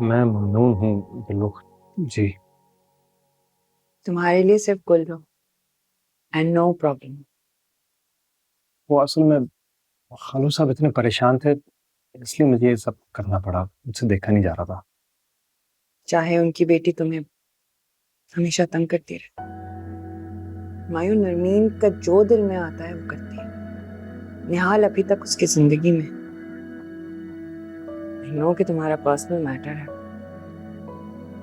मैं ममनून हूँ बिल्लू जी। तुम्हारे लिए सिर्फ गुल लो एंड नो प्रॉब्लम। वो असल में खालू साहब इतने परेशान थे, इसलिए मुझे ये सब करना पड़ा। मुझसे देखा नहीं जा रहा था। चाहे उनकी बेटी तुम्हें हमेशा तंग करती रहे, मायूं नरमीन का जो दिल में आता है वो करती है। निहाल अभी तक उसकी जिंदगी में। आई नो कि तुम्हारा पर्सनल मैटर है।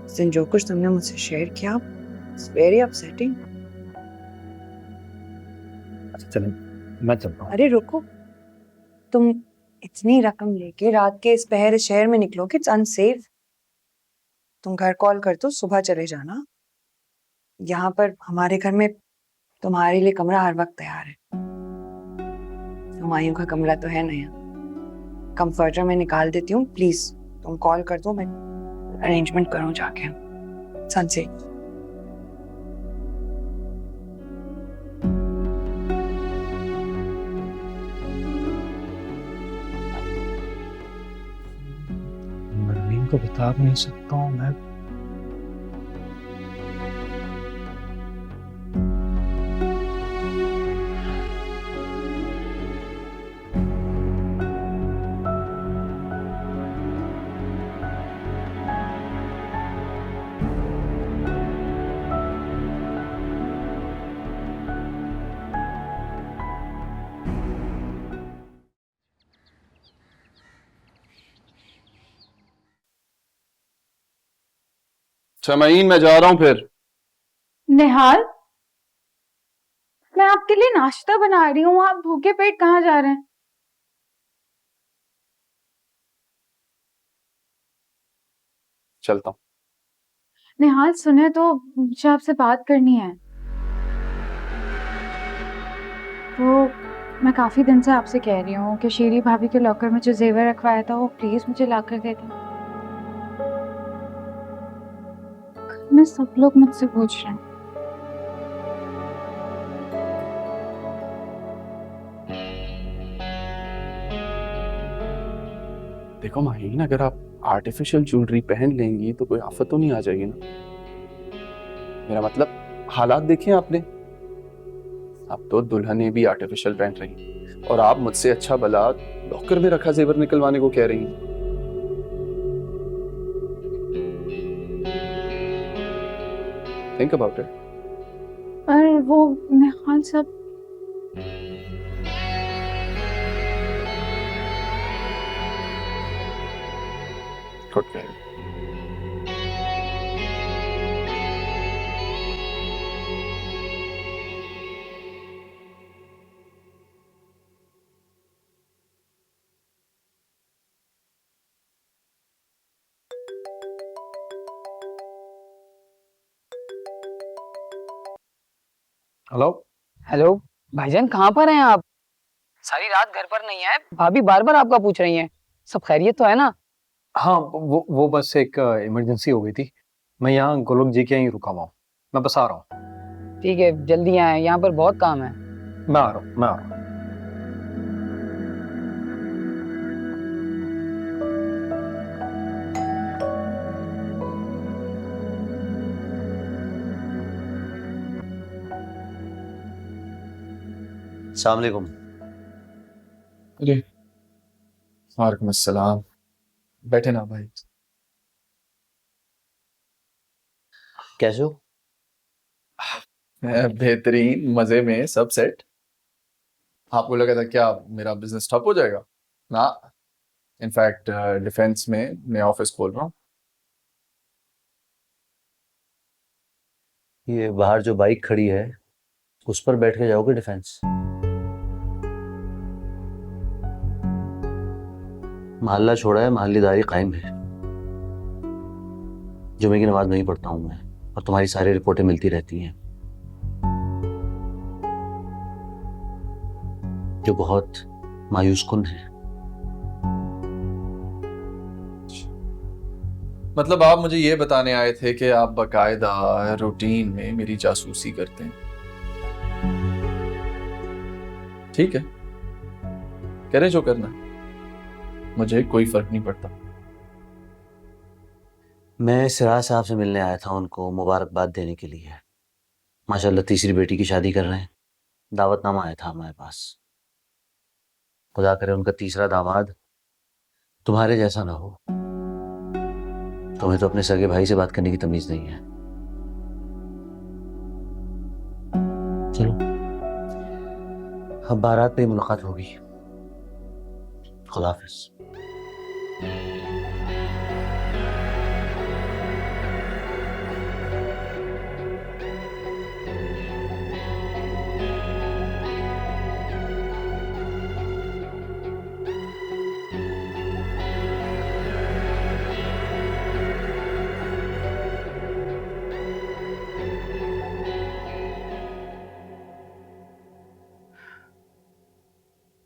उस दिन जो कुछ तुमने मुझसे शेयर किया, इट्स वेरी अपसेटिंग। अच्छा चलें, मैं चलता हूँ। अरे रुको, तुम इतनी रकम लेके रात के इस पहर इस शहर में निकलोगे, इट्स अनसेफ। तुम घर कॉल कर दो, सुबह चले जाना। यहाँ पर हमारे घर में तुम्हारे लिए कमरा हर वक्त तैयार है। हुमायूं का कमरा तो है नया, कंफर्टर में निकाल देती हूँ। प्लीज तुम कॉल कर दो, मैं अरेंजमेंट करूँ जाके सनसेट। नरमीन को बता भी नहीं सकता हूँ मैं। शमाइन, मैं जा रहा हूँ फिर। निहाल, मैं आपके लिए नाश्ता बना रही हूँ, आप भूखे पेट कहाँ जा रहे हैं? चलता हूँ। निहाल सुने तो, मुझे आपसे बात करनी है। वो मैं काफी दिन से आपसे कह रही हूँ कि शीरी भाभी के लॉकर में जो जेवर रखवाया था वो प्लीज मुझे ला कर दे दें। घर में सब लोग मुझसे पूछ रहे हैं। देखो माहीन, अगर आप आर्टिफिशियल ज्वेलरी पहन लेंगी तो कोई आफत तो नहीं आ जाएगी ना। मेरा मतलब, हालात देखे आपने। अब तो दुल्हनें भी आर्टिफिशियल पहन रही, और आप मुझसे अच्छा भला लॉकर में रखा जेवर निकलवाने को कह रही हैं। Think about it. पर वो निहाल सब गुड कह रही हैं। हेलो। हेलो भाईजान, कहाँ पर हैं आप? सारी रात घर पर नहीं है, भाभी बार बार आपका पूछ रही हैं। सब खैरियत तो है ना? हाँ, वो बस एक इमरजेंसी हो गई थी। मैं यहाँ गोलोक जी के यहीं रुका हुआ हूँ। मैं बस आ रहा हूँ। ठीक है, जल्दी आए, यहाँ पर बहुत काम है। मैं आ रहा हूँ, मैं आ रहा हूँ। अस्सलाम वालेकुम। अरे वालेकुम अस्सलाम। बैठे ना भाई। कैसे हो? बेहतरीन, मजे में, सब सेट। आपको लगा था क्या मेरा बिजनेस ठप हो जाएगा? ना, इनफैक्ट डिफेंस में नया ऑफिस खोल रहा हूँ। ये बाहर जो बाइक खड़ी है उस पर बैठ के जाओगे डिफेंस? मोहल्ला छोड़ा है, मोहल्लेदारी कायम है। जुमे की नमाज नहीं पढ़ता हूँ मैं, और तुम्हारी सारी रिपोर्टें मिलती रहती हैं जो बहुत मायूस कुन है। मतलब आप मुझे ये बताने आए थे कि आप बाकायदा रूटीन में मेरी जासूसी करते हैं? ठीक है, करें जो करना है, मुझे कोई फर्क नहीं पड़ता। मैं सिराज साहब से मिलने आया था, उनको मुबारकबाद देने के लिए। माशाल्लाह तीसरी बेटी की शादी कर रहे हैं। दावतनामा आया था हमारे पास। खुदा करे उनका तीसरा दामाद तुम्हारे जैसा ना हो। तुम्हें तो अपने सगे भाई से बात करने की तमीज नहीं है। चलो अब बारात पे ही मुलाकात होगी। खुदा हाफिज।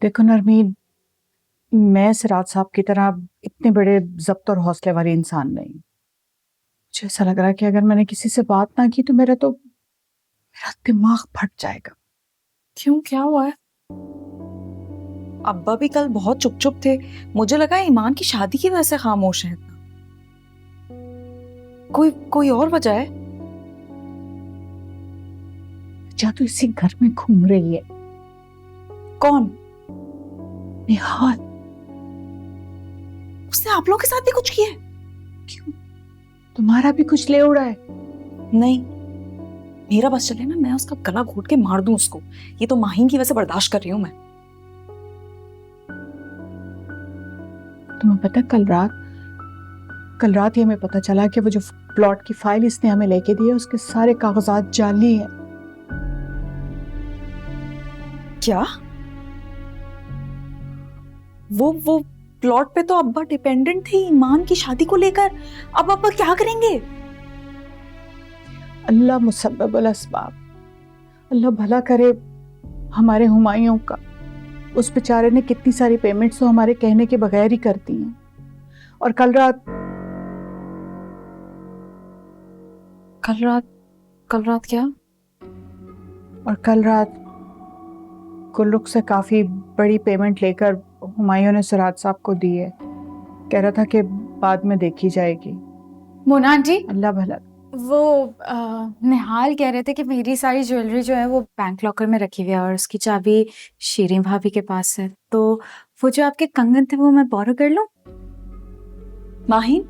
देखो नरमीन, मैं सिराज साहब की तरह इतने बड़े जब्त और हौसले वाले इंसान नहीं। मुझे ऐसा लग रहा है कि अगर मैंने किसी से बात ना की तो मेरा दिमाग फट जाएगा। क्यों, क्या हुआ है? अब्बा भी कल बहुत चुप चुप थे। मुझे लगा ईमान की शादी की वजह से खामोश है। कोई और वजह है? जा तो इसी घर में घूम रही है। कौन? निहाल। उसने आप लोगों के साथ भी कुछ किया है? क्यों, तुम्हारा भी कुछ ले उड़ा है? नहीं, मेरा बस चले ना, मैं उसका गला घोट के मार दूं उसको। ये तो माहीन की वजह से बर्दाश्त कर रही हूं मैं। तुम्हें पता है, कल रात ये हमें पता चला कि वो जो प्लॉट की फाइल इसने हमें लेके दी है उसके सारे कागजात जाली हैं। क्या? वो प्लॉट पे तो अब्बा डिपेंडेंट थे ईमान की शादी को लेकर। अब अब्बा क्या करेंगे? अल्लाह मुसब्बिबुल अस्बाब। अल्लाह भला करे हमारे हुमायूं का। उस बेचारे ने कितनी सारी पेमेंट्स तो हमारे कहने के बगैर ही कर दी हैं। और कल रात क्या? और कल रात गुल्लुक से काफी बड़ी पेमेंट लेकर हुमायूं ने सिराज साहब को दी है। कह रहा था कि बाद में देखी जाएगी। मोना आंटी, अल्लाह भला। वो निहाल कह रहे थे कि मेरी सारी ज्वेलरी जो है वो बैंक लॉकर में रखी हुई है और उसकी चाबी शीरीन भाभी के पास है। तो वो जो आपके कंगन थे वो मैं बोरो कर लूं? माहीन,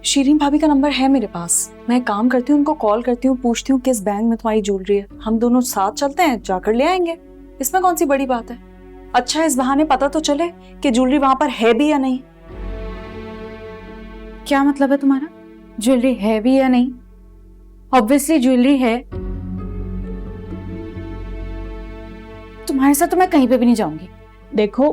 शीरीन भाभी का नंबर है मेरे पास। मैं एक काम करती हूँ, उनको कॉल करती हूँ, पूछती हूँ किस बैंक में तुम्हारी ज्वेलरी है। हम दोनों साथ चलते हैं, जाकर ले आएंगे। इसमें कौन सी बड़ी बात है? अच्छा, इस बहाने पता तो चले कि ज्वेलरी वहां पर है भी या नहीं। क्या मतलब है तुम्हारा? ज्वेलरी है भी या नहीं? ऑब्वियसली ज्वेलरी है। तुम्हारे साथ तो मैं कहीं पे भी नहीं जाऊंगी। देखो,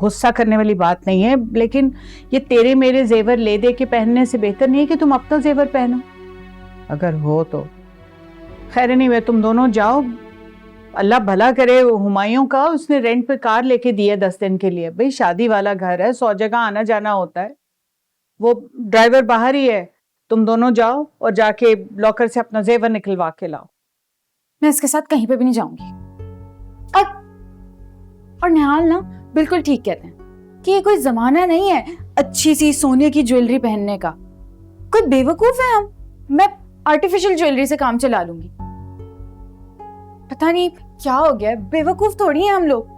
गुस्सा करने वाली बात नहीं है, लेकिन ये तेरे मेरे जेवर ले दे के पहनने से बेहतर नहीं है कि तुम अपना जेवर पहनो। अगर हो तो खैर नहीं, वे तुम दोनों जाओ। अल्लाह भला करे हुमायूं का, उसने रेंट पे कार लेके दी है 10 दिन के लिए। भाई शादी वाला घर है, 100 जगह आना जाना होता है। वो ड्राइवर बाहर ही है। तुम दोनों जाओ और जाके लॉकर से अपना जेवर निकलवा के लाओ। मैं इसके साथ कहीं पे भी नहीं जाऊंगी। और निहाल ना बिल्कुल ठीक कहते हैं कि ये कोई जमाना नहीं है अच्छी सी सोने की ज्वेलरी पहनने का। कोई बेवकूफ है हम? मैं आर्टिफिशियल ज्वेलरी से काम चला लूंगी। पता नहीं क्या हो गया, बेवकूफ थोड़ी है हम लोग।